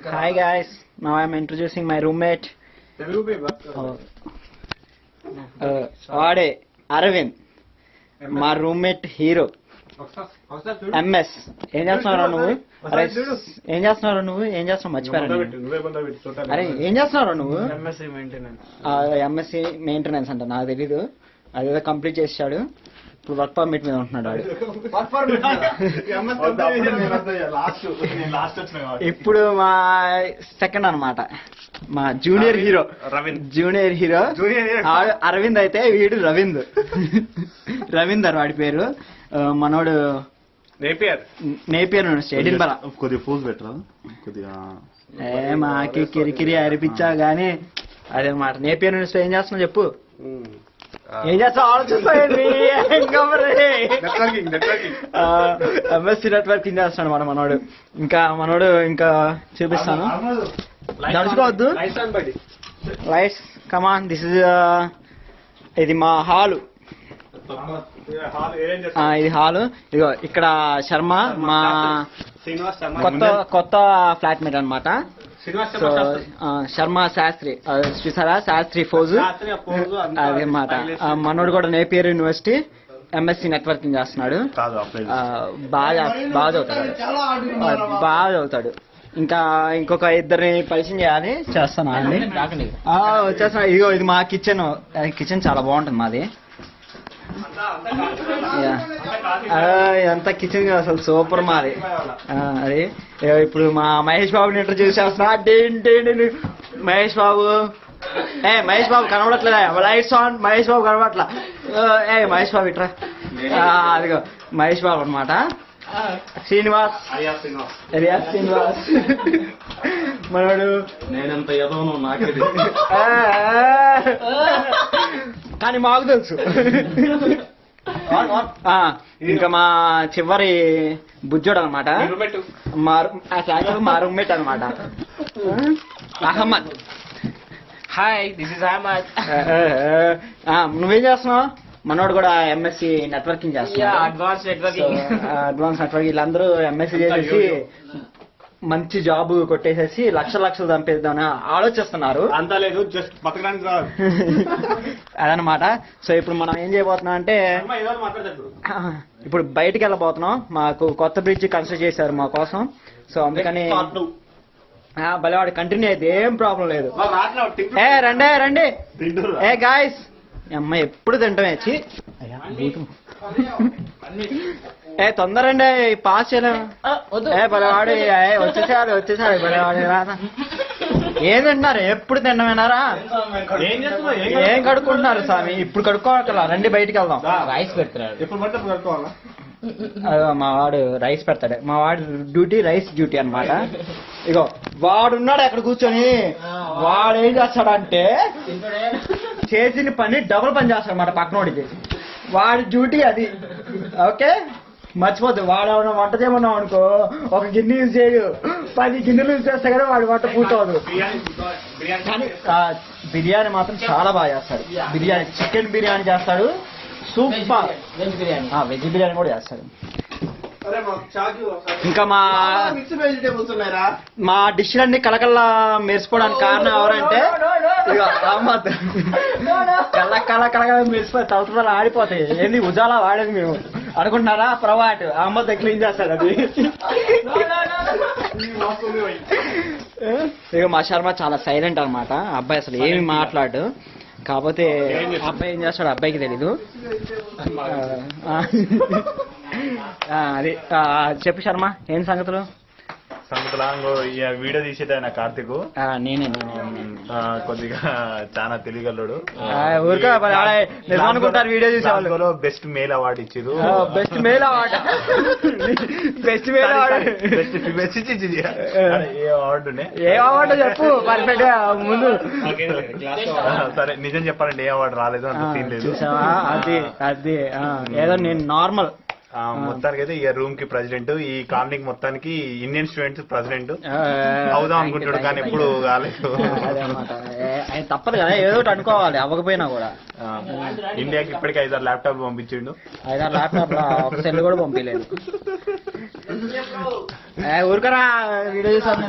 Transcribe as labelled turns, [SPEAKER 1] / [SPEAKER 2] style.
[SPEAKER 1] Hi guys, now I'm introducing my roommate. వాడే అరవింద్, మా roommate hero MS. ఏం చేస్తున్నావు నువ్వు? ఏం చేస్తున్నావు? మర్చిపోయాను. అరే ఏం చేస్తున్నావు నువ్వు? ఎంఎస్సి మెయింటెనెన్స్ అంట, నాకు తెలీదు. అదేదో కంప్లీట్ చేసాడు, ఇప్పుడు వర్క్ పర్మిట్ మీద ఉంటున్నాడు వాడు. ఇప్పుడు మా సెకండ్ అనమాట, మా జూనియర్ హీరో అరవింద్. అయితే వీడు రవీందర్ వాడి పేరు. మనోడు నేపియర్ ఎడిన్బరా.
[SPEAKER 2] కొద్దిగా ఫోజ్ పెట్టరా కొద్దిగా.
[SPEAKER 1] మాకి కిరికిరి అరిపించా గానీ అదేనమాట. నేపియర్ యూనివర్సిటీ ఏం చేస్తున్నావు చెప్పు? ఏం చేస్తావు ఆలోచిస్తాయండి. ఎంఎస్సీ నెట్వర్కింగ్ చేస్తున్నాడు మన మనోడు. ఇంకా చూపిస్తాను, నడుచుకోవద్దు. లైట్స్ కమాన్. ఇది మా హాలు. ఇది హాలు. ఇదిగో ఇక్కడ శర్మ, మా కొత్త ఫ్లాట్మేట్ అనమాట. శర్మ శాస్త్రి, చూసారా శాస్త్రి ఫోజు అదనమాట. మనోడు కూడా నేపియర్ యూనివర్సిటీ ఎంఎస్సీ నెట్వర్కింగ్ చేస్తున్నాడు. బాగా చదువుతాడు. ఇంకా ఇంకొక ఇద్దరిని పరిచయం చేయాలి, చేస్తాను అండి. వచ్చేస్తున్నా. ఇదిగో ఇది మా కిచెన్ చాలా బాగుంటుంది మాది. ఎంత కిచెన్ అసలు సూపర్ మాది. అది ఇప్పుడు మా మహేష్ బాబుని ఇంట్రడ్యూస్ చేస్తున్నా. మహేష్ బాబు కనబడట్లేదా? Lights on. మహేష్ బాబు కనబడట్లా. మహేష్ బాబు ఇట్రా. అదిగో మహేష్ బాబు అనమాట. శ్రీనివాస్ మనోడు.
[SPEAKER 2] నేనెంత ఎదవను నాకే
[SPEAKER 1] కానీ మాకు తెలుసు. ఇంకా మా చివరి బుజ్జోడు అనమాట, మా రూమ్మేట్ అనమాట, Ahmed.
[SPEAKER 3] Hi, this is Ahmed.
[SPEAKER 1] నువ్వేం చేస్తున్నావు? మనోడు కూడా ఎంఎస్సి నెట్వర్కింగ్ చేస్తున్నాడు.
[SPEAKER 3] Advance networking.
[SPEAKER 1] వీళ్ళందరూ ఎంఎస్సి చేసేసి మంచి జాబ్ కొట్టేసేసి లక్షలు చంపేద్దామని ఆలోచిస్తున్నారు.
[SPEAKER 2] అంతా లేదు, జస్ట్ బతకడానికి రాదు
[SPEAKER 1] అదనమాట. సో ఇప్పుడు మనం ఏం చేయబోతున్నాం అంటే, ఇప్పుడు బయటికి వెళ్ళబోతున్నాం. మాకు కొత్త బ్రిడ్జ్ కన్స్ట్రక్ట్ చేశారు మా కోసం. సో అందుకని భలేవాడు కంటిన్యూ అయితే ఏం ప్రాబ్లం లేదు. రండి గాయస్. అమ్మాయి ఎప్పుడు తింటామే. తొందరండి, పాస్ చేయలేము. బలవాడి వచ్చేసాడు బలవాడి. ఏం తింటున్నారు? ఎప్పుడు తిండమేనారా? ఏం కడుక్కుంటున్నారు స్వామి? ఇప్పుడు కడుక్కోవాల. రండి బయటికి వెళ్దాం.
[SPEAKER 3] రైస్ పెడతాడు.
[SPEAKER 1] మా వాడు రైస్ పెడతాడు. మా వాడు డ్యూటీ రైస్ డ్యూటీ అనమాట. ఇగో వాడున్నాడు అక్కడ కూర్చొని. వాడు ఏం చేస్తాడంటే చేసిన పని డబుల్ పని చేస్తాడు అన్నమాట పక్కనోడికి. వాడి డ్యూటీ అది. ఓకే, మర్చిపోద్దు. వాడు వంట చేయమన్నావు అనుకో, ఒక గిన్నె యూజ్ చేయడు, 10 గిన్నెలు యూజ్ చేస్తా కదా వాడి వంట పూర్తవదు. కానీ బిర్యానీ మాత్రం చాలా బాగా చేస్తాడు. చికెన్ బిర్యానీ చేస్తాడు, సూపర్. వెజ్ బిర్యానీ కూడా చేస్తాడు. ఇంకా మా డిష్లన్నీ కలకల్లా మెరిసిపోవడానికి కారణం ఎవరంటే కలకల మెరిసిపోయి తలతల ఆడిపోతాయి. ఏంది ఉజాలా వాడేది మేము అనుకుంటున్నారా? ప్రవాట్ అహ్మద్ క్లీన్ చేస్తాడు అది. ఇక మా శర్మ చాలా సైలెంట్ అనమాట. అబ్బాయి అసలు ఏమి మాట్లాడు. కాకపోతే అబ్బాయి ఏం చేస్తాడు అబ్బాయికి తెలీదు. అది చెప్పు శర్మ, ఏం సంగతులు?
[SPEAKER 2] వీడియో తీసేది ఆయన కార్తీక్.
[SPEAKER 1] నేనే
[SPEAKER 2] కొద్దిగా చాలా తెలియగలడు.
[SPEAKER 1] అనుకుంటారు వీడియో చూసేవాళ్ళు.
[SPEAKER 2] బెస్ట్ మేల్ అవార్డు ఇచ్చారు.
[SPEAKER 1] బెస్ట్ మేల్ అవార్డు ఏ అవార్డు చెప్పు పర్ఫెక్ట్ గా ముందు.
[SPEAKER 2] సరే నిజం చెప్పాలంటే ఏ అవార్డు రాలేదు, అంత సీన్ లేదు.
[SPEAKER 1] అది ఏదో నేను నార్మల్.
[SPEAKER 2] మొత్తానికి అయితే ఈ రూమ్ కి ప్రెసిడెంట్, ఈ కాలనీకి మొత్తానికి ఇండియన్ స్టూడెంట్స్ ప్రెసిడెంట్ అవుదాం అనుకుంటాడు, కానీ ఎప్పుడు కాలేదు.
[SPEAKER 1] తప్పదు కదా, ఏదో ఒకటి అనుకోవాలి అవ్వకపోయినా కూడా.
[SPEAKER 2] ఇండియాకి ఇప్పటికి 5-6 ల్యాప్టాప్ పంపించిండు.
[SPEAKER 1] 5-6 ల్యాప్టాప్, ఒక సెల్ కూడా పంపించలేదు. ఊరికరా వీడియో చూసాను.